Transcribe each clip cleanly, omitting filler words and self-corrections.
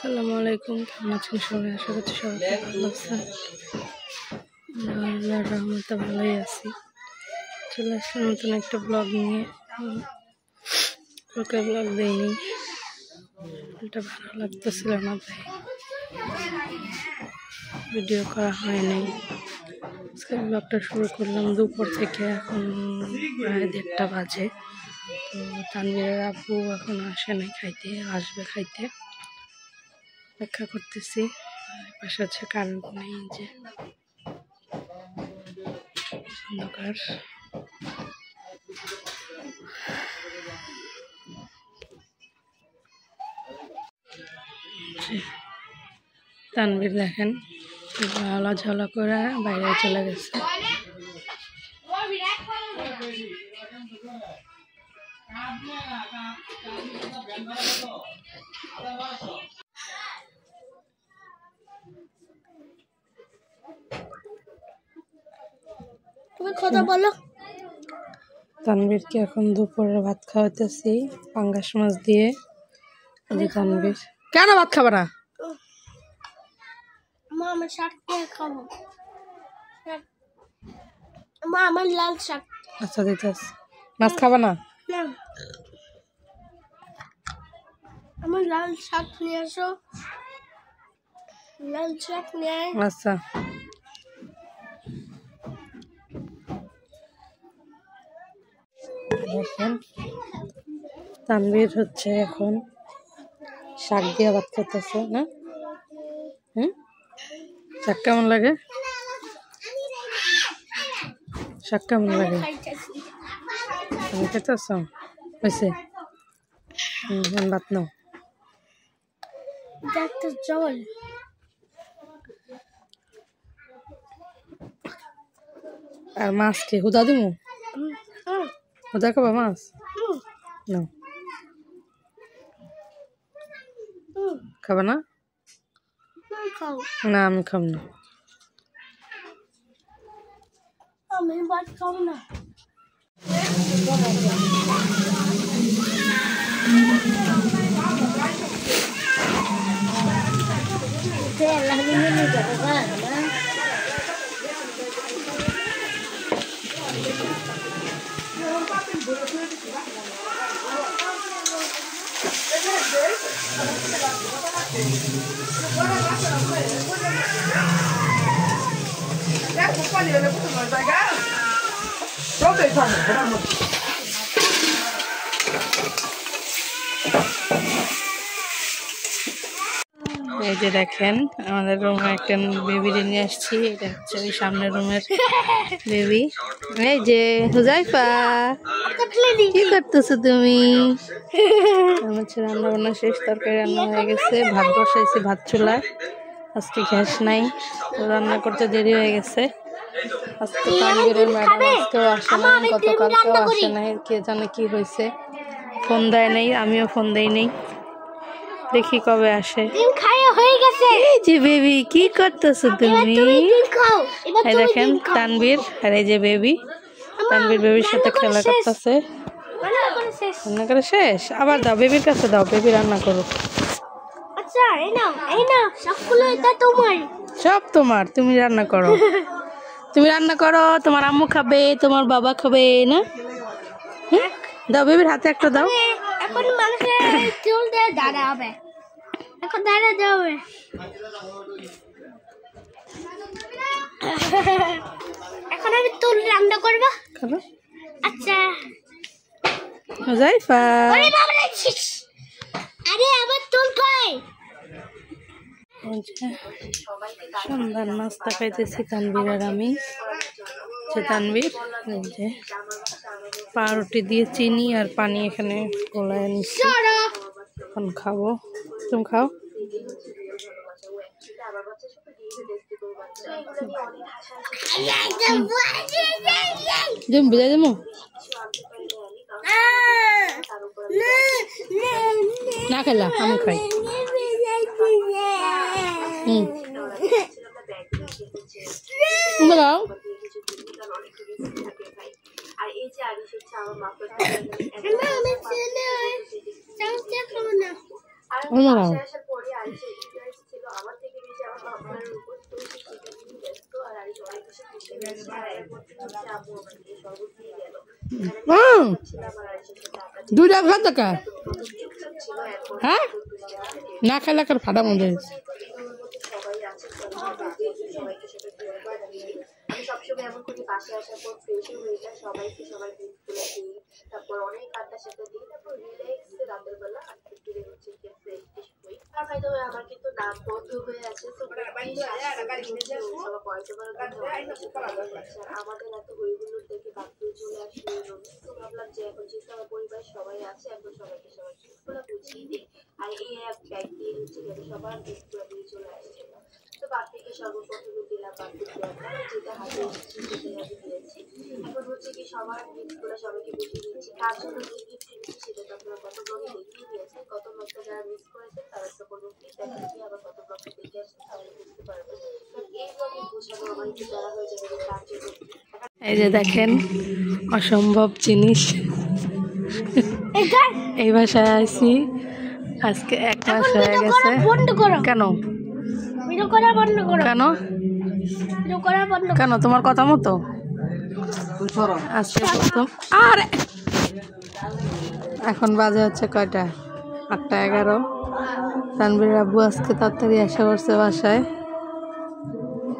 আসসালামু আলাইকুম, কেমন আছেন সবাই? আশা করছি সবাই ভালো আছেন। আল্লাহর রহমতে ভালোই আছি। চলে আসলাম নতুন একটা ব্লগ নিয়ে। ওকে ব্লগ দেয়নি, এটা ভালো লাগতেছিল না, তাই ভিডিও করা হয়নি। আজকে ব্লগটা শুরু করলাম দুপুর থেকে, এখন প্রায় 1:30 বাজে। তো তানভীরের আব্বু এখন আসে নাই খাইতে, আসবে খাইতে, অপেক্ষা করতেছি। পাশে হচ্ছে কারেন্ট নেই, যে অন্ধকার। তানভীর দেখেন ঝালা ঝালা করে বাইরে চলে গেছে। তুমি কথা বলো। তানভীরকে এখন দুপুরে ভাত খাওয়াতেছি পাঙ্গাস মাছ দিয়ে। তানভীর কেন ভাত খাবে না? মা আমার শাক দিয়ে খাবো। মা আমার লাল শাক। আচ্ছা দিতেছ, মাছ খাবে না? না, আমার লাল শাক নিয়ে আসো। লাল শাক নিয়ে আয়। আচ্ছা দেখেন তানভীর হচ্ছে এখন শাক দিয়ে ভাত খেতেছে না। শাক কেমন লাগে? শাক কেমন লাগে? তুমি খেতেছ? হয়েছে, ভাত নাও। দেখতে জল। আর মাছ কি হুদা দিমু? হুদা খাবা মাছ? না খাবা না? না আমি খাব না। আমি ভাত খাবো না। এই যে দেখেন আমাদের রুমে একটা বেবি নিয়ে আসছি। এটা হচ্ছে ওই সামনের রুমের বেবি। এই যে হুজাইফা, কি করতেছো তুমি? হচ্ছে রান্না বান্না শেষ, তরকারি রান্না হয়ে গেছে, ভাত বসাইছি ভাত চুলায়। আজকে গ্যাস নাই, তো রান্না করতে দেরি হয়ে গেছে। আজকে তানভীরের ম্যাডাম আজকেও আসে নাই, গতকালকেও আসে নাই, কে জানে কি হয়েছে, ফোন দেয় নাই, আমিও ফোন দেই নাই, দেখি কবে আসে। এই যে বেবি, কি করতেছো তুমি? এই দেখেন তানভীর আর এই যে বেবি, তানভীর বেবির সাথে খেলা করতেছে। রান্না করে শেষ, আবার দাও বেবির কাছে দাও, বেবি রান্না করুক। সব তোমার, তুমি রান্না করো, তুমি রান্না করো, তোমার আম্মু খাবে, তোমার বাবা খাবে না? দাও বেবির হাতে একটা দাও। এখন মানুষের চুল দিয়ে দাঁড়া হবে, এখন দাঁড়া যাবে। এখন আমি তুল রান্না করবো। আচ্ছা হুজাইফা, আরে আমার তুল কই? সন্ধ্যার নাস্তা খাইতেছি তানভীর আর আমি। তানভীর এই যে পাউরুটি দিয়ে চিনি আর পানি এখানে গোলায় নিচ্ছি, এখন খাবো। তুমি খাও। বিদায় দেবো না, খেলা আমি খাই। দাও দুইটা ভাত দেখা হ্যাঁ না খাইলে কার ফাটা মধ্যে সবসময় এমন করি পাশে আসার পর ফ্রেশও হয়ে যায়, সবাইকে সবাই গিফট করে দিই, তারপর অনেক আড্ডা সাড্ডা দিই, তারপর রিল্যাক্স রাতের বেলা একটু হচ্ছে ফ্রেশ হই। আর ভাই তবে আমার কিন্তু নাক বন্ধ হয়ে আছে, তো আমাদের এত হইগুলো দেখে বাথরুম চলে আসলো, তো ভাবলাম যে এখন যেহেতু আমার পরিবার সবাই আছে, এখন সবাইকে সবাই গিফটগুলো বুঝিয়ে দিই। আর এই এক ব্যাগ দিয়ে হচ্ছে সবার গিফটগুলো দিয়ে চলে আসছিল। তো বাপিকে সর্বপ্রথমে দিলাম, বাপির যেটা হাতে এসেছি সেটাই আমি দিয়েছি। এখন হচ্ছে কি সবার গিফটগুলো সবাইকে বুঝিয়ে দিচ্ছি, কার জন্য যে গিফট দিচ্ছি সেটা তো আপনারা কত ব্লগে দেখিয়ে দিয়েছেন। কত ব্লগটা যারা মিস করেছেন তারা একটা কোনো ফিডব্যাক দিয়ে আবার কত ব্লগটা দেখে আসছেন তাহলে বুঝতে পারবেন। কারণ এই ব্লগে বোঝানো আমার একটু যারা হয়ে যাবে যে কার জন্য। এই যে দেখেন অসম্ভব জিনিস, এই বাসায় আইছি আজকে 1 মাস হয়ে গেছে। কেন কেন কেন তোমার কথা মতো আজকে প্রথম। আরে এখন বাজে হচ্ছে কয়টা 8:11। তানভীরের আব্বু আজকে তাড়াতাড়ি এসে পড়ছে বাসায়,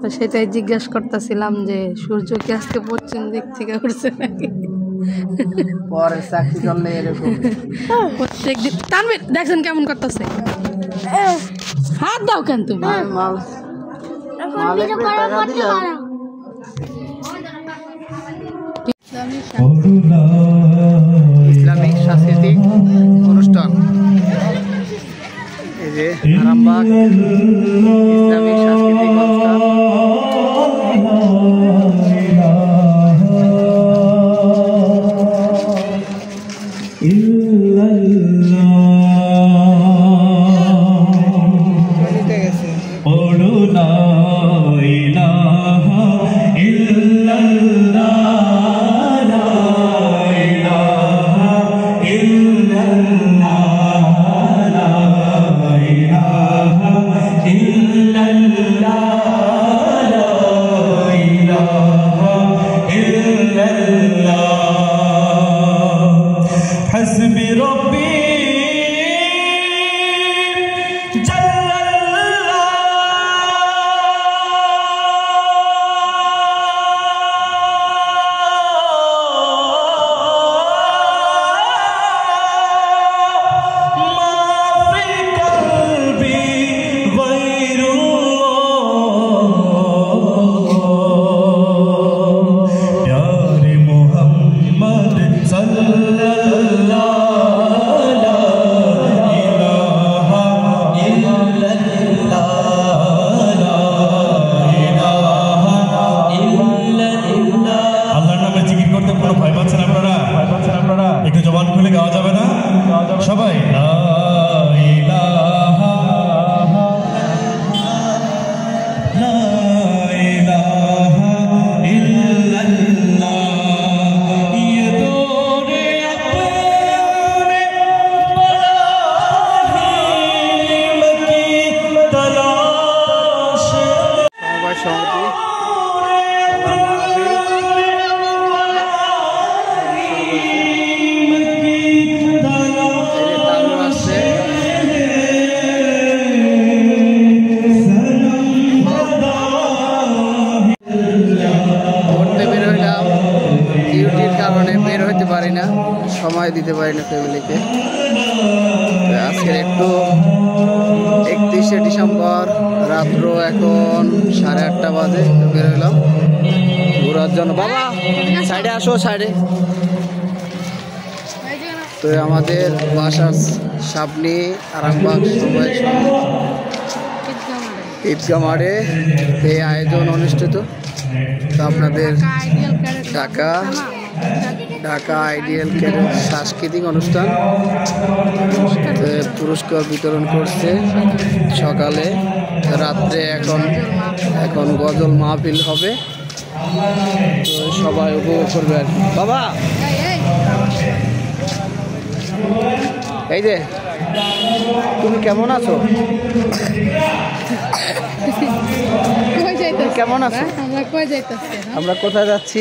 তো সেটাই জিজ্ঞাসা করতেছিলাম যে সূর্য কি আজকে পশ্চিম দিক থেকে উঠছে নাকি। পরে চাকরি করলে এরকম প্রত্যেক দিন তানভীর দেখছেন কেমন করতেছে, হাত দাও কেন তুমি। ইসলামিক সাংস্কৃতিক অনুষ্ঠান, এই যে আরামবাগ ইসলামিক সাংস্কৃতিক অনুষ্ঠান। সময় দিতে পারি না ফ্যামিলিকে। আজকের একটু 31শে ডিসেম্বর রাত্র এখন 8:30 বাজে, বের হইলাম ঘোরার জন্য। বাবা সাইডে আসো, সাইডে। তো আমাদের বাসার সামনে আরামবাগ সবাই ঈদগাহ মাঠে এই আয়োজন অনুষ্ঠিত। তো আপনাদের ঢাকা আইডিয়াল ক্যাডেট সাংস্কৃতিক অনুষ্ঠান পুরস্কার বিতরণ করছে সকালে, রাত্রে এখন গজল মাহফিল হবে, তো সবাই উপভোগ করবে আর কি। বাবা এই যে তুমি কেমন আছো? কেমন আছো? আমরা কোথায় যাচ্ছি?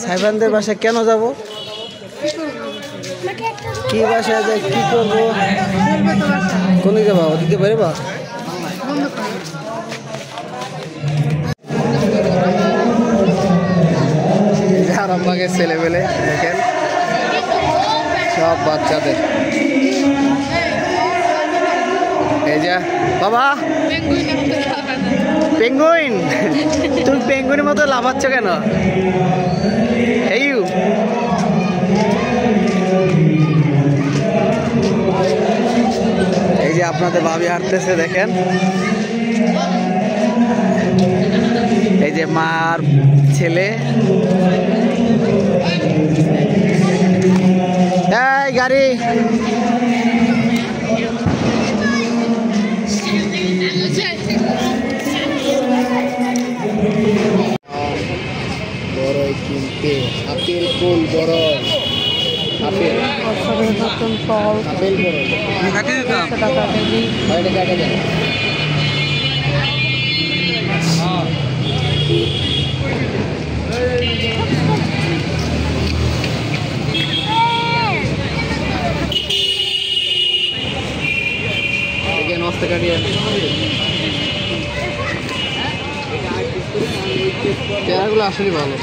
সাইফানদের বাসায় কেন যাব? কি বাসায় যাই, কি করবো? কোন দিকে যাবা? ওদিকে বেরোবা? আরামবাগের ছেলেবেলে দেখেন, সব বাচ্চাদের। এই যা বাবা, পেঙ্গুইন। তুমি পেঙ্গুইনের মতো লাফাচ্ছ কেন? এই যে আপনাদের ভাবি হাঁটতেছে দেখেন, এই যে মার ছেলে। এই গাড়ি, বড়ই কিনতে আপেল, কোন বড়ই আপেল, নতুন ফল আপেল বড়ই 100 টাকা কেজি। পেয়ারাগুলো আসলে ভালো।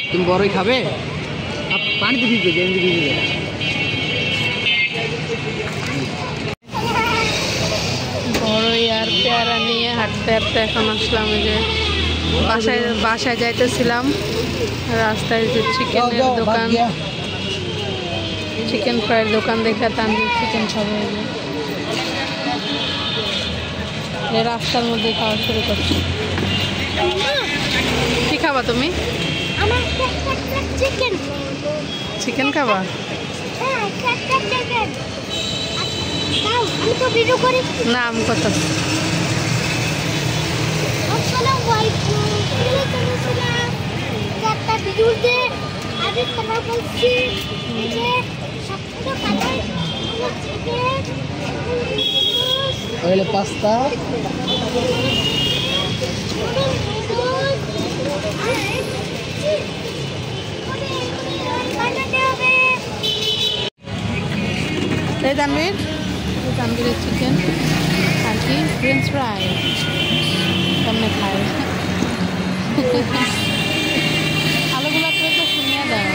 তুমি বড়ই খাবে? পানিতে ভিজবে, গেঞ্জি ভিজবে। বড়ই আর পেয়ারা নিয়ে হাঁটতে হাঁটতে এখন আসলাম এই যে বাসায় যাইতেছিলাম। রাস্তায় যে চিকেনের দোকান, চিকেন ফ্রাইয়ের দোকান দেখে তানভীর চিকেন খাবে। এই রাস্তার মধ্যে খাওয়া শুরু করছি। কি খাবা তুমি? চিকেন চিকেন খাবা? আমি তো ভিডিও করি। নাম কত? একটা ভিডিওতে আমি তোমার বলছি যে সবগুলো কালার তাহলে পাস্তা, এই তানভীরের চিকেন আর কি ফ্রেঞ্চ ফ্রাই কেমনে খায়। আলুগুলা তো শুনিয়ে দেয়,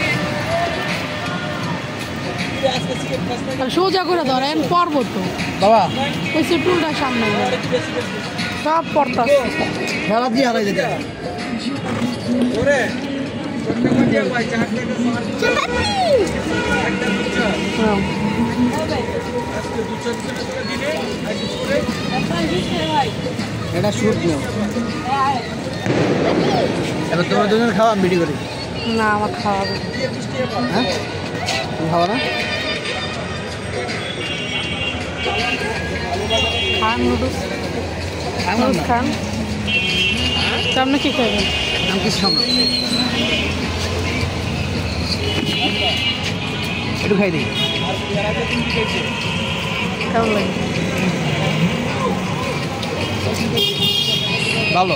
সোজা করে ধরেন পর্ব তো বাবা ওই টুলটা সামনে সব পড়তা খেলা দিয়ে হারাই যেতে। এটা শুট নিও। এবার তোমরা দুজন খাওয়া, আমি ভিডিও করি। না আমার খাওয়াবে। হ্যাঁ তুমি খাওয়া না? খান নুডলস খান। আপনি কি খাবেন? আমি কিছু খাবো না, একটু খাই দিই। কেমন লাগে? ভালো।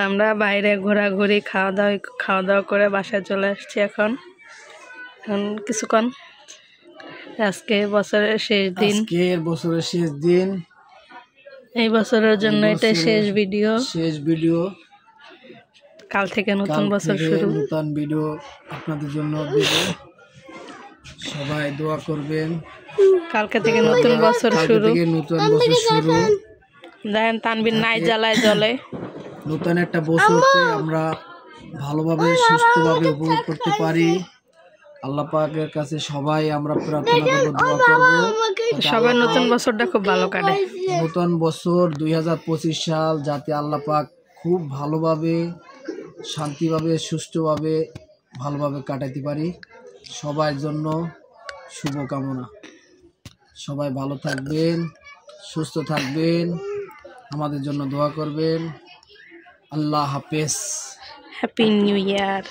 আমরা বাইরে ঘোরাঘুরি খাওয়া দাওয়া করে বাসায় চলে আসছি। এখন কিছুক্ষণ, আজকে বছরের শেষ দিন, এই বছরের জন্য এটা শেষ ভিডিও। কাল থেকে নতুন বছর শুরু। নতুন ভিডিও আপনাদের জন্য সবাই দোয়া করবেন। কালকে থেকে নতুন বছর শুরু। নতুন বছর শুরু। দেখেন তানভীর নাই জ্বালায় জ্বলে। নতুন একটা বছরকে আমরা ভালোভাবে সুস্থভাবে উপভোগ করতে পারি। আল্লাহ পাকের কাছে সবাই আমরা প্রার্থনা করব, দোয়া করব সবার নতুন বছরটা খুব ভালো কাটে। নতুন বছর 2025 সাল যাতে আল্লাহ পাক খুব ভালোভাবে, শান্তিভাবে, সুষ্ঠুভাবে, ভালোভাবে কাটাতে পারি। সবার জন্য শুভকামনা। সবাই ভালো থাকবেন, সুস্থ থাকবেন, আমাদের জন্য দোয়া করবেন। আল্লাহ হাফেজ। Happy new year.